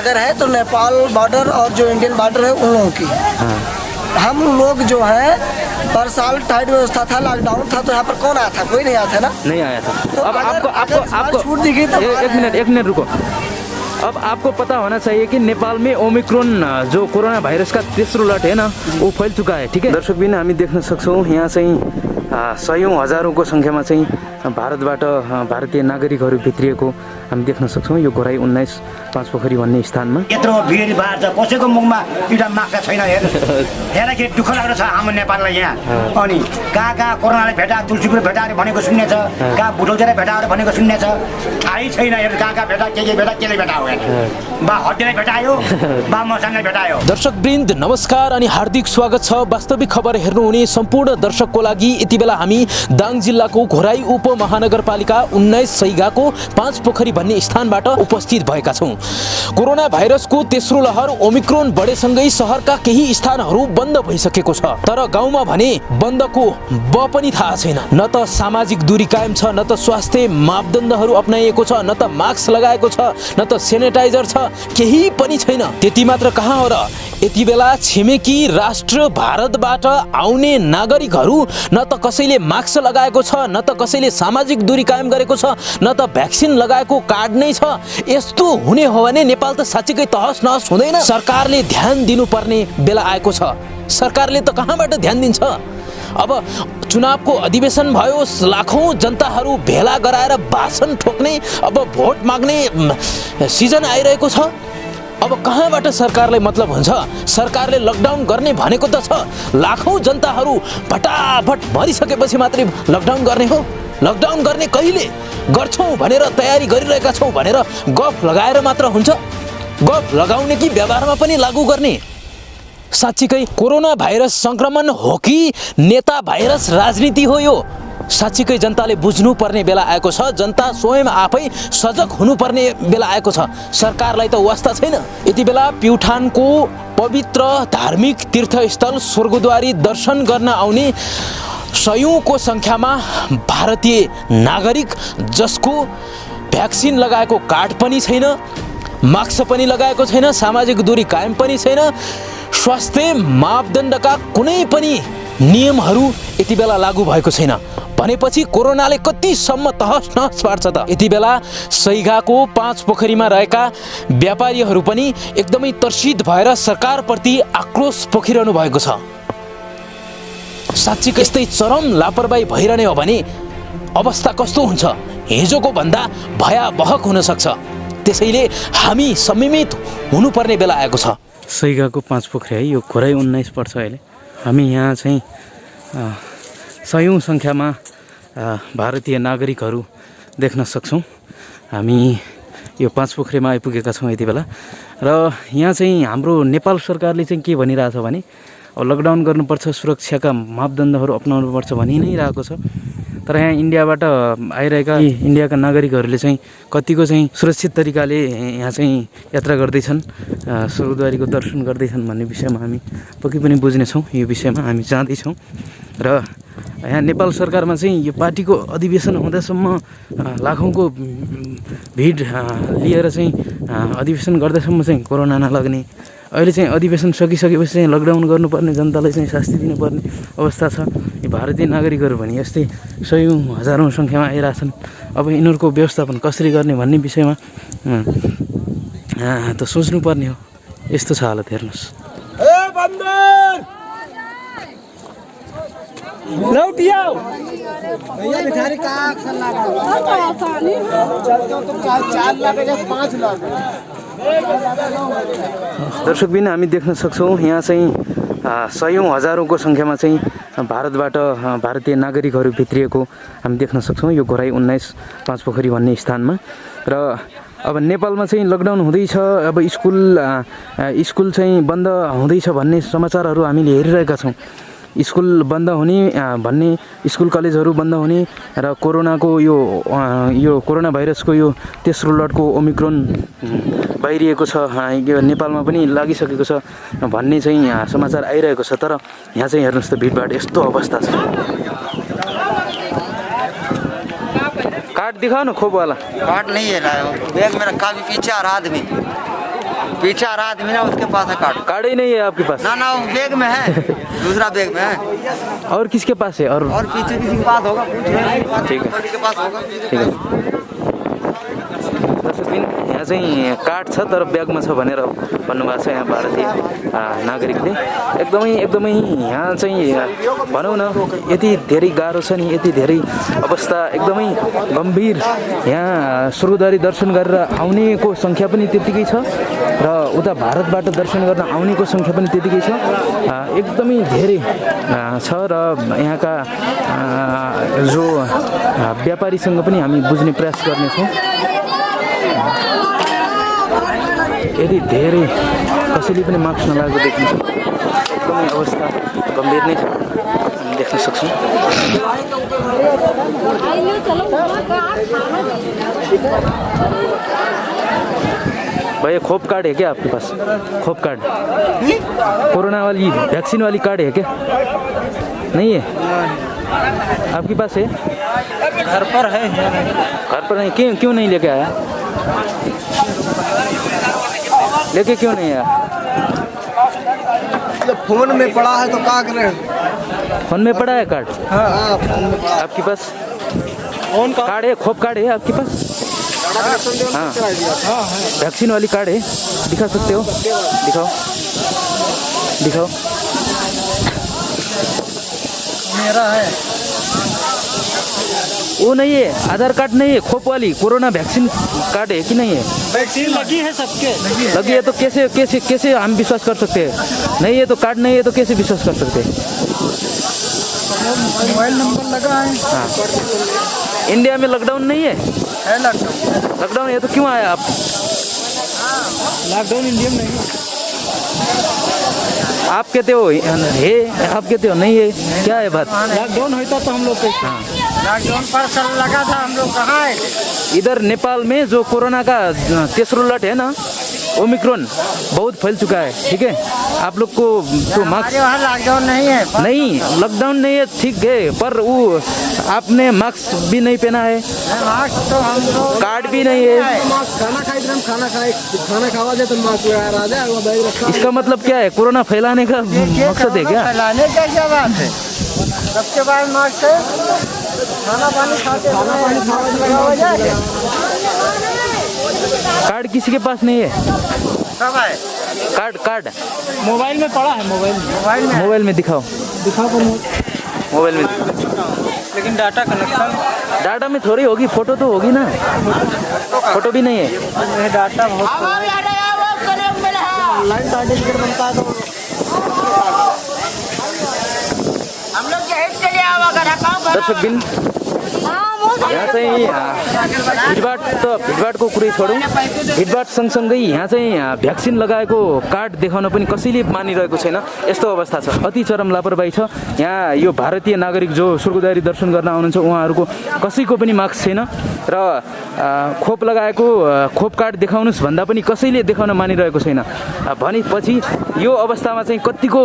अगर है तो नेपाल बॉर्डर और जो इंडियन बॉर्डर है उन लोगों की। हम लोग जो है पर साल टाइट व्यवस्था था, लॉकडाउन था, तो यहाँ पर कौन आया था? कोई नहीं आया था ना। नहीं आया था। तो अब आपको छूट दी गई तो एक मिनट रुको। अब आपको पता होना चाहिए कि नेपाल में ओमिक्रोन जो कोरोना भाइरस का तेस्रो लट है ना, वो फैल चुका है। ठीक है दर्शक बिन, हामी देख्न सक्छौँ यहाँ चाहिँ सयौं हजारौंको संख्यामा चाहिँ भारतबाट भारतीय नागरिकहरू भित्रिएको हामी देख्न सक्छौँ यो घोराई 19 पाँचपोखरी भन्ने स्थानमा। यत्रो भिडभाड छ, कसैको मुखमा एउटा मास्क छैन। हेर्दाखेरि दुःख लाग्दो छ हाम्रो नेपाललाई यहाँ। अनि कहाँ कोरोनाले भेटा, तुलसीपुर भेटाएर भनेको सुन्ने छ, कहाँ बुटौतिर भेटाएर भनेको सुन्ने छ, थाहै छैन। हेर कहाँ भेटा, के भेटा, केले भेटा हो, बा हड्डीलाई भेटायो, बा मसानलाई भेटायो। दर्शक वृन्द नमस्कार अनि हार्दिक स्वागत छ। वास्तविक खबर हेर्नुहुने सम्पूर्ण दर्शकको लागि यति बेला हामी दाङ जिल्लाको घोराई उपमहानगरपालिका 19 सैगाको पाँचपोखरी भन्ने स्थानबाट उपस्थित भएका छौँ। कोरोना भाइरसको तेस्रो लहर ओमिक्रोन बढेसँगै शहरका केही स्थानहरू बन्द भइसकेको छ। तर गाउँमा भने बन्दको ब पनि थाहा छैन। न त सामाजिक दूरी कायम छ, न त स्वास्थ्य मापदण्डहरू अपनाइएको छ, न त मास्क लगाएको छ, न त सेनिटाइजर छ, केही पनि छैन। त्यति मात्र कहाँ हो र, यति बेला छिमेकी राष्ट्र भारतबाट आउने नागरिकहरू न त कसैले मास्क लगाएको छ, न त कसैले सामाजिक दूरी कायम गरेको छ, न त भ्याक्सिन लगाएको कार्ड नै छ। यस्तो हुने हो भने नेपाल त साँच्चीकै तहस नहस हुँदैन। सरकारले ध्यान दिनुपर्ने बेला आएको छ। सरकारले त कहाँबाट ध्यान दिन्छ? अब चुनावको अधिवेशन भयो, लाखौं जनताहरू भेला गराएर भाषण ठोक्ने, अब भोट माग्ने सिजन आइरहेको छ। अब कहाँबाट सरकारलाई मतलब हुन्छ? सरकारले लकडाउन गर्ने भनेको त छ, लाखौं जनताहरू फटाफट मरिसकेपछि मात्रै लकडाउन गर्ने हो। लकडाउन गर्ने कहिले गर्छौँ भनेर तयारी गरिरहेका छौँ भनेर गफ लगाएर मात्र हुन्छ? गफ लगाउने कि व्यवहारमा पनि लागू गर्ने? साँच्चीकै कोरोना भाइरस संक्रमण हो कि नेता भाइरस राजनीति हो? यो साँच्चीकै जनताले बुझ्नुपर्ने बेला आएको छ। जनता स्वयं आफै सजग हुनुपर्ने बेला आएको छ। सरकारलाई त वास्ता छैन। यति बेला प्युठानको पवित्र धार्मिक तीर्थस्थल स्वर्गद्वारी दर्शन गर्न आउने सयौंको संख्यामा भारतीय नागरिक जसको भ्याक्सिन लगाएको कार्ड पनि छैन, मास्क पनि लगाएको छैन, सामाजिक दूरी कायम पनि छैन, स्वास्थ्य मापदण्डका कुनै पनि नियमहरू यति बेला लागू भएको छैन भनेपछि कोरोनाले कतिसम्म तहस नहस पार्छ त? यति बेला सैगाको पाँचपोखरीमा रहेका व्यापारीहरू पनि एकदमै तर्सित भएर सरकारप्रति आक्रोश पोखिरहनु भएको छ। साँच्चीकै यस्तै चरम लापरवाही भइरहने हो भने अवस्था कस्तो हुन्छ? हिजोको भन्दा भयावह हुन सक्छ। त्यसैले हामी संयमित हुनुपर्ने बेला आएको छ। सैगाको पाँचपोखरी है, यो घोराई 19 पर्छ अहिले। हामी यहाँ चाहिँ सयौं सङ्ख्यामा भारतीय नागरिकहरू देख्न सक्छौँ। हामी यो पाँचपोखरीमा आइपुगेका छौँ यति बेला। र यहाँ चाहिँ हाम्रो नेपाल सरकारले चाहिँ के भनिरहेछ भने अब लकडाउन गर्नुपर्छ, सुरक्षाका मापदण्डहरू अपनाउनुपर्छ भनि नै रहेको छ। तर यहाँ इन्डियाबाट आइरहेका इन्डियाका नागरिकहरूले चाहिँ कतिको चाहिँ सुरक्षित तरिकाले यहाँ चाहिँ यात्रा गर्दैछन्, स्वर्गद्वारीको दर्शन गर्दैछन् भन्ने विषयमा हामी पक्कै पनि बुझ्नेछौँ। यो विषयमा हामी जाँदैछौँ। र यहाँ नेपाल सरकारमा चाहिँ यो पार्टीको अधिवेशन हुँदासम्म लाखौँको भिड लिएर चाहिँ अधिवेशन गर्दासम्म चाहिँ कोरोना नलग्ने, अहिले चाहिँ अधिवेशन सकिसकेपछि चाहिँ लकडाउन गर्नुपर्ने, जनतालाई चाहिँ शास्ति दिनुपर्ने अवस्था छ। यो भारतीय नागरिकहरू भने यस्तै सयौं हजारौं सङ्ख्यामा आइरहेछन्। अब यिनीहरूको व्यवस्थापन कसरी गर्ने भन्ने विषयमा त सोच्नुपर्ने हो। यस्तो छ हालत, हेर्नुहोस्। दर्शकबिन हामी देख्न सक्छौँ यहाँ चाहिँ सयौं हजारौंको संख्यामा चाहिँ भारतबाट भारतीय नागरिकहरू भित्रिएको हामी देख्न सक्छौँ यो घोराई 19 पाँचपोखरी भन्ने स्थानमा। र अब नेपालमा चाहिँ लकडाउन हुँदैछ, अब स्कुल चाहिँ बन्द हुँदैछ भन्ने समाचारहरू हामीले हेरिरहेका छौँ। स्कुल बन्द हुने भन्ने, स्कुल कलेजहरू बन्द हुने र कोरोनाको यो कोरोना भाइरसको यो तेस्रो लटको ओमिक्रोन बाहिरिएको छ, यो नेपालमा पनि लागिसकेको छ भन्ने चाहिँ समाचार आइरहेको छ। तर यहाँ चाहिँ हेर्नुहोस् त भिडभाड यस्तो अवस्था छ। कार्ड दिखाओ ना, खोप वाला कार्ड नहीं है, बैग मेरा काफी पीछे आ रहा आदमी। पीछे आ रहा आदमी ना, उसके पास है कार्ड। कार्ड ही नहीं है आपके पास? ना वो बैग में है, दूसरा बैग में है। और किसके पास है? और पीछे किसी के पास होगा, ठीक है, के पास होगा। ठीक है। यहाँ चाहिँ कार्ड छ तर ब्यागमा छ भनेर भन्नुभएको छ यहाँ भारतीय नागरिकले। एकदमै यहाँ चाहिँ भनौँ न यति धेरै गाह्रो छ नि, यति धेरै अवस्था एकदमै गम्भीर। यहाँ स्वर्गद्वारी दर्शन गरेर आउनेको सङ्ख्या पनि त्यतिकै छ र उता भारतबाट दर्शन गर्न आउनेको सङ्ख्या पनि त्यतिकै छ। एकदमै धेरै छ र यहाँका जो व्यापारीसँग पनि हामी बुझ्ने प्रयास गर्नेछौँ। यदि धेरै कसैले पनि मास्क नलागेको देखिन्छ, एकदमै अवस्था गम्भीर नै छ, हामी देख्न सक्छौँ। भैया खोप कार्ड है क्या आपके पास? खोप कार्ड, कोरोना वाली वैक्सीन वाली कार्ड है क्या? नहीं है आपके पास? है घर पर है। घर पर नहीं? क्यों नहीं लेके आया? लेके क्यों नहीं आया? जब फोन में पड़ा है तो क्या करें? फोन में पड़ा है कार्ड? हाँ, फोन में पड़ा। आपके पास कौन कार्ड है? खोप कार्ड है आपके पास? हाँ, वैक्सीन वाली कार्ड है, दिखा सकते हो? दिखाओ दिखाओ। मेरा है वो नहीं है, आधार कार्ड नहीं है, खोप वाली कोरोना वैक्सीन कार्ड है कि नहीं है? वैक्सीन लगी है सबके, लगी है तो कैसे कैसे कैसे हम विश्वास कर सकते हैं? नहीं है तो कार्ड नहीं है तो कैसे विश्वास कर सकते हैं? मोबाइल नंबर लगा है। हाँ, इंडिया में लॉकडाउन नहीं है? लॉकडाउन। लॉकडाउन है तो क्यों आया आप? लॉकडाउन इंडिया में नहीं। आप कहते हो है, आप कहते हो नहीं है, क्या है बात? लॉकडाउन होता तो हम लोग लॉकडाउन पर सर लगा था, हम लोग कहाँ आए थे? इधर नेपाल में जो कोरोना का तेसरो लट है ना, ओमिक्रॉन बहुत फैल चुका है, ठीक है? आप लोग को तो मास्क, लॉकडाउन नहीं है। नहीं लॉकडाउन नहीं है, ठीक है, पर वो आपने मास्क भी नहीं पहना है, मास्क तो हम लोग, कार्ड भी नहीं है। खाना खाए थे, हम खाना खावा दे तो मास्क लगा राजा वो बैग रखा। इसका मतलब क्या है? कोरोना फैलाने का मकसद है क्या? फैलाने का क्या बात है? सबके बाद मास्क है, खाना पानी खाते, खाना पानी लगा हुआ जाएगा। कार्ड किसी के पास नहीं है? सब है कार्ड मोबाइल में पड़ा है। मोबाइल में दिखाओ पर मोबाइल में। लेकिन डाटा कनेक्शन, डाटा में थोड़ी होगी, फोटो तो होगी ना, फोटो भी नहीं है। डाटा बहुत ऑनलाइन सर्टिफिकेट बनता है तो हम लोग दर्शक बिन यहाँ चाहिँ भिडभाडको कुरै छोडौँ, भिडभाड सँगसँगै यहाँ चाहिँ भ्याक्सिन लगाएको कार्ड देखाउन पनि कसैले मानिरहेको छैन, यस्तो अवस्था छ। अति चरम लापरवाही छ यहाँ। यो भारतीय नागरिक जो स्वर्गद्वारी दर्शन गर्न आउनुहुन्छ उहाँहरूको कसैको पनि मास्क छैन र खोप लगाएको खोप कार्ड देखाउनुहोस् भन्दा पनि कसैले देखाउन मानिरहेको छैन। भनेपछि यो अवस्थामा चाहिँ कतिको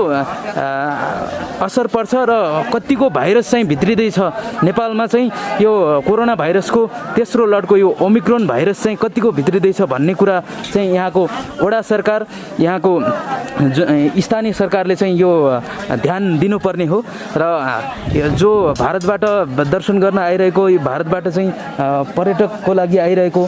असर पर्छ र कतिको भाइरस चाहिँ भित्रिँदैछ नेपालमा चाहिँ यो कोरोना भाइरसको तेस्रो लटको यो ओमिक्रोन भाइरस चाहिँ कतिको भित्रिँदैछ भन्ने कुरा चाहिँ यहाँको वडा सरकार, यहाँको स्थानीय सरकारले चाहिँ यो ध्यान दिनुपर्ने हो र जो भारतबाट दर्शन गर्न आइरहेको, भारतबाट चाहिँ पर्यटकको लागि आइरहेको,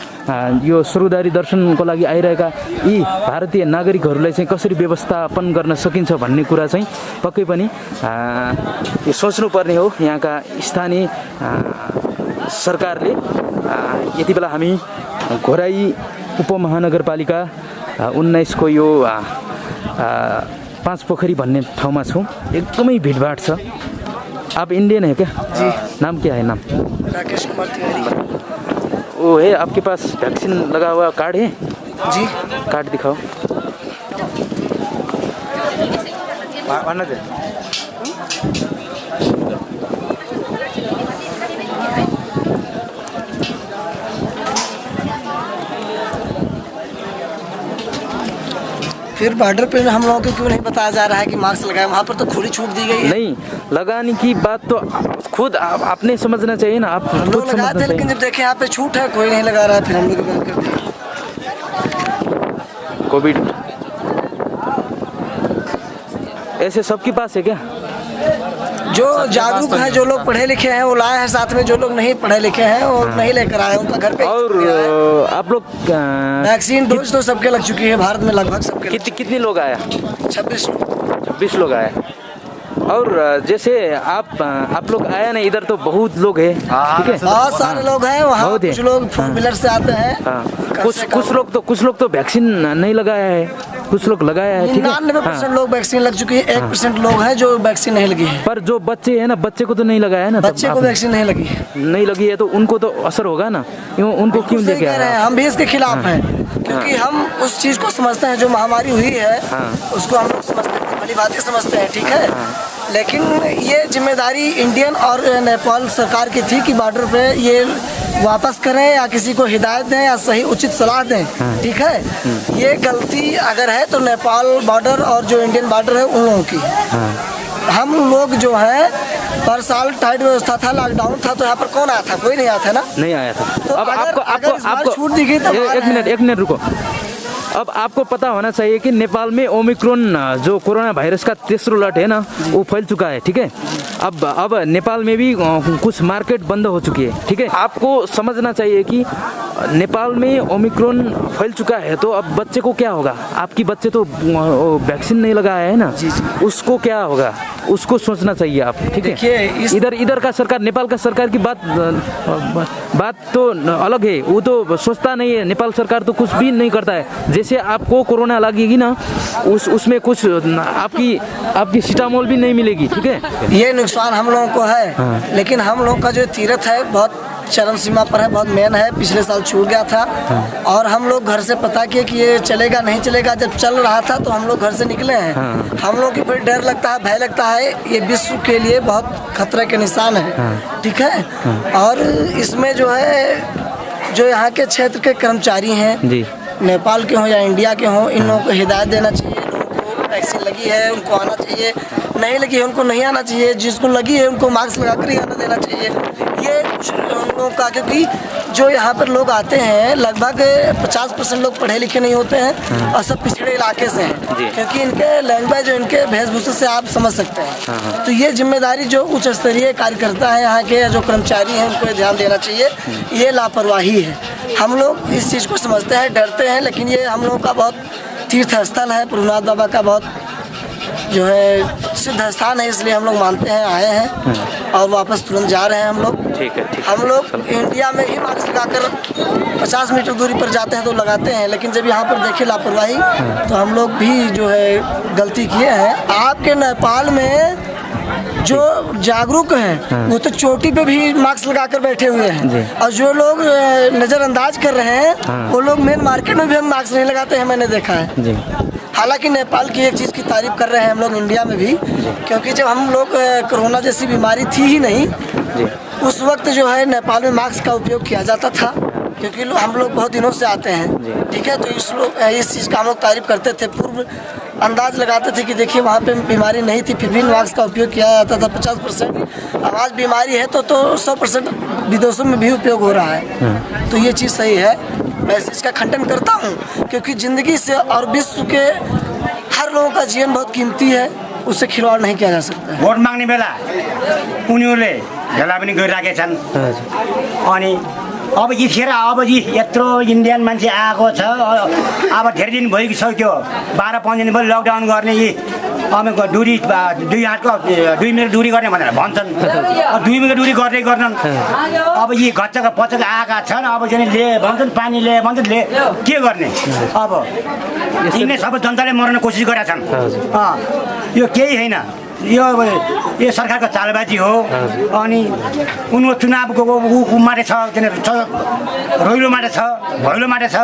यो स्वर्गद्वारी दर्शनको लागि आइरहेका यी भारतीय नागरिकहरूलाई चाहिँ कसरी व्यवस्थापन गर्न सकिन्छ भन्ने कुरा चाहिँ पक्कै पनि यो सोच्नुपर्ने हो यहाँका स्थानीय सरकारले। यति बेला हामी घोराई उपमहानगरपालिका 19 को यो 5 पोखरी भन्ने ठाउँमा छौँ। एकदमै भिडभाड छ। आप इंडियन है क्या? जी। नाम क्या है? नाम राकेश कुमार तिवारी। वो है आपके पास वैक्सीन लगा हुआ कार्ड है? जी। कार्ड दिखाओ। फिर बॉर्डर पे हम लोगों को क्यों नहीं बताया जा रहा है कि मास्क लगाए? वहाँ पर तो खुली छूट दी गई है। नहीं, लगाने की बात तो खुद आपने समझना चाहिए ना। आप हम लोग लगाए थे, लेकिन जब देखे यहाँ पे छूट है, कोई नहीं लगा रहा है, फिर हम लोग कोविड ऐसे सबके पास है क्या? जो जागरूक है, जो लोग पढ़े लिखे हैं वो लाए हैं साथ में, जो लोग नहीं पढ़े लिखे हैं वो नहीं लेकर आए, उनका घर पे और आप लोग वैक्सीन डोज तो सबके लग चुकी है भारत में, लगभग सबके। कितने लोग आया? 26 लोग आए। और जैसे आप लोग आया ना, इधर तो बहुत लोग है, ठीक है, बहुत सारे लोग हैं वहाँ। कुछ लोग फोर व्हीलर से आते हैं, कुछ लोग तो वैक्सीन नहीं लगाया है, कुछ लोग लगाया है, ठीक है। 99% लोग वैक्सीन लग चुकी है, 1% लोग हैं जो वैक्सीन नहीं लगी है। पर जो बच्चे हैं ना, बच्चे को तो नहीं लगाया है ना, बच्चे को वैक्सीन नहीं लगी है, नहीं लगी है तो उनको तो असर होगा ना, उनको क्यों लेके आ रहे हैं? हम भी इसके खिलाफ हैं, क्योंकि हम उस चीज को समझते हैं, जो महामारी हुई है उसको हम लोग समझते हैं, भली बातें समझते हैं, ठीक है। लेकिन ये जिम्मेदारी इंडियन और नेपाल सरकार की थी कि बॉर्डर पे ये वापस करें या किसी को हिदायत दें या सही उचित सलाह दें, ठीक है। ये गलती अगर है तो नेपाल बॉर्डर और जो इंडियन बॉर्डर है उन लोगों की है। हम लोग जो है पर साल टाइट व्यवस्था था, लॉकडाउन था, तो यहाँ पर कौन आया था? कोई नहीं आया था ना, नहीं आया था। तो अब आपको छूट दी गई तो एक मिनट रुको। अब आपको पता होना चाहिए कि नेपाल में ओमिक्रॉन जो कोरोना वायरस का तीसरा लट है ना, वो फैल चुका है, ठीक है। अब नेपाल में भी कुछ मार्केट बंद हो चुकी है, ठीक है। आपको समझना चाहिए कि नेपाल में ओमिक्रॉन फैल चुका है, तो अब बच्चे को क्या होगा? आपकी बच्चे तो वैक्सीन नहीं लगाया है ना, उसको क्या होगा, उसको सोचना चाहिए आप, ठीक है। इधर का सरकार, नेपाल का सरकार की बात तो अलग है, वो तो सोचता नहीं है, नेपाल सरकार तो कुछ भी नहीं करता है। जैसे आपको कोरोना लगेगी ना, उसमें कुछ आपकी सीटामोल भी नहीं मिलेगी, ठीक है। ये नुकसान हम लोगों को है, लेकिन हम लोग का जो तीर्थ है बहुत चरम सीमा पर है, बहुत मेन है। पिछले साल छूट गया था और हम लोग घर से पता किए कि ये चलेगा नहीं चलेगा। जब चल रहा था तो हम लोग घर से निकले हैं। हम लोग की फिर डर लगता है, भय लगता है, ये विश्व के लिए बहुत खतरे के निशान है, ठीक है। और इसमें जो है, जो यहाँ के क्षेत्र के कर्मचारी हैं, नेपाल के हों या इंडिया के हों, इन लोगों को हिदायत देना चाहिए। लोगों को वैक्सीन लगी है उनको आना चाहिए, नहीं लगी है उनको नहीं आना चाहिए, जिसको लगी है उनको मास्क लगा कर ही आना देना चाहिए। ये उन लोगों का, क्योंकि जो यहाँ पर लोग आते हैं लगभग 50% लोग पढ़े लिखे नहीं होते हैं और सब पिछड़े इलाके से हैं, क्योंकि इनके लैंग्वेज और इनके वेशभूषा से आप समझ सकते हैं। तो ये जिम्मेदारी जो उच्च स्तरीय कार्यकर्ता है यहाँ के, जो कर्मचारी हैं, उनको ध्यान देना चाहिए। ये लापरवाही है। हम लोग इस चीज़ को समझते हैं, डरते हैं, लेकिन ये हम लोगों का बहुत तीर्थ स्थल है, प्रभुनाथ बाबा का बहुत जो है सिद्ध स्थान है, इसलिए हम लोग मानते हैं, आए हैं और वापस तुरंत जा रहे हैं हम लोग। ठीक है। हम लोग इंडिया में ही मास्क लगाकर 50 मीटर दूरी पर जाते हैं तो लगाते हैं, लेकिन जब यहाँ पर देखे लापरवाही तो हम लोग भी जो है गलती किए हैं। आपके नेपाल में जो जागरूक हैं वो तो चोटी पे भी मास्क लगाकर बैठे हुए हैं, और जो लोग नज़रअंदाज कर रहे हैं वो लोग मेन मार्केट में भी हम मास्क नहीं लगाते हैं, मैंने देखा है। हालांकि नेपाल की एक चीज़ की तारीफ कर रहे हैं हम लोग इंडिया में भी, क्योंकि जब हम लोग कोरोना जैसी बीमारी थी ही नहीं, उस वक्त जो है नेपाल में मास्क का उपयोग किया जाता था, क्योंकि हम लोग बहुत दिनों से आते हैं, ठीक है। तो इस चीज़ का हम लोग तारीफ करते थे, पूर्व अंदाज लगाते थे कि देखिए वहाँ पे बीमारी नहीं थी, फिर भी मास्क का उपयोग किया जाता था 50%। अब आज बीमारी है तो 100% विदेशों में भी उपयोग हो रहा है, तो ये चीज़ सही है। मैं इस चीज़ का खंडन करता हूँ, क्योंकि ज़िंदगी से और विश्व के हर लोगों का जीवन बहुत कीमती है, उससे खिलवाड़ नहीं किया जा सकता है। भोट माग्ने बेला उनीहरूले भेला पनि गरिराखेका छन्, अनि अब यतिखेर यत्रो इन्डियन मान्छे आएको छ, अब धेरै दिन भइसक्यो, 12-15 दिन भयो लकडाउन गर्ने, यी अब दुरी 2 मिनट दुरी गर्ने भनेर भन्छन्, 2 मिनट दुरी गर्दै गर्छन्। अब यी घच्चक पचक आएका छन्, अब चाहिँ ले भन्छन्, पानी ले भन्छन्, ले के गर्ने? अब यिनले सबै जनताले मर्न कोसिस गरेका छन्। यो केही होइन, यो सरकारको चालबाजी हो। अनि उनको चुनावको माटे छ, रोइलो माटे छ, भैलो माटे छ,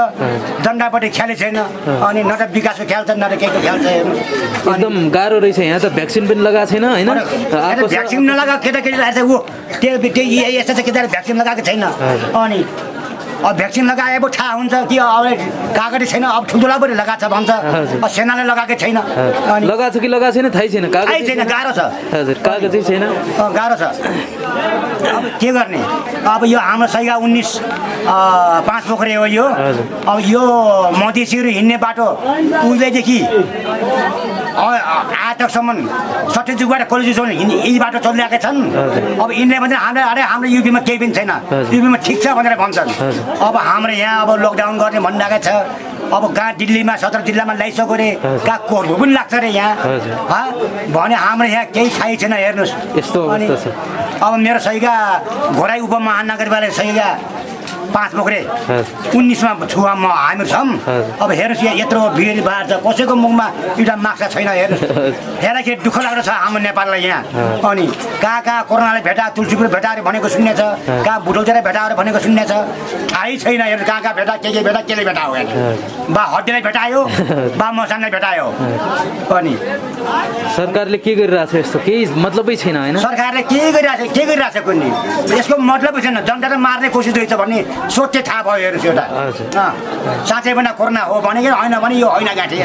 जनतापट्टि ख्यालै छैन, अनि न त विकासको ख्याल छ, न त केहीको ख्याल छैन। एकदम गाह्रो रहेछ। यहाँ त भ्याक्सिन पनि लगाएको छैन होइन, भ्याक्सिन नलगाएको केटाकेटी रहेछ, ऊ यस्तो चाहिँ केटाले भ्याक्सिन लगाएको छैन। अनि अब भ्याक्सिन लगाए पो थाहा हुन्छ कि अब कागती छैन, अब ठुल्ठुला पनि लगाएको छ भन्छ, सेनाले लगाएकै छैन। अनि लगाएको छ कि लगाएको छैन थाहै छैन, कागज छैन, गाह्रो छ। हजुर, कागजै छैन, गाह्रो छ। अब के गर्ने? अब यो हाम्रो सैगा 19 5 पोखरी हो यो। अब यो मधेसीहरू हिँड्ने बाटो उहिलेदेखि आजसम्म 60 जुगबाट कलेजसम्म यी बाटो चलिरहेका छन्। अब यिनले भन्छ हाम्रो युपीमा केही पनि छैन, युपीमा ठिक छ भनेर भन्छन्। अब हाम्रो यहाँ अब लकडाउन गर्ने भनिरहेको छ। अब कहाँ दिल्लीमा 17 जिल्लामा ल्याइसक्यो रे, कहाँ कोर्बो पनि लाग्छ रे यहाँ भने हाम्रो यहाँ केही थाहै छैन। हेर्नुहोस् यस्तो अवस्था छ। अब मेरो सैगा घोराई उपमहानगरपालिका सैगा 5 पोखरे 19मा छुवा म हामीहरू छौँ। अब हेर्नुहोस् यहाँ यत्रो भिडभाड छ, कसैको मुखमा एउटा माक्सा छैन। हेर्दाखेरि दुःख लाग्दो छ हाम्रो नेपाललाई यहाँ। अनि कहाँ कहाँ कोरोनाले भेटा, तुलसीपुर भेटाएर भनेको सुन्ने छ, कहाँ भुटौचेर भेटाएर भनेको सुन्ने छ, थाहै छैन। हेर्नु कहाँ कहाँ भेटा, के भेटा, केले भेटायो बा हड्डीलाई भेटायो बा मसानलाई भेटायो। अनि सरकारले के गरिरहेछ यस्तो केही मतलबै छैन होइन? सरकारले के गरिरहेछ कुनै यसको मतलबै छैन। जनतालाई मार्ने कोसिस रहेछ भन्ने सोध्दै थाहा भयो। हेर्नुहोस् एउटा साँच्चै पनि कोरोना हो भने होइन भने यो होइन गाँठी।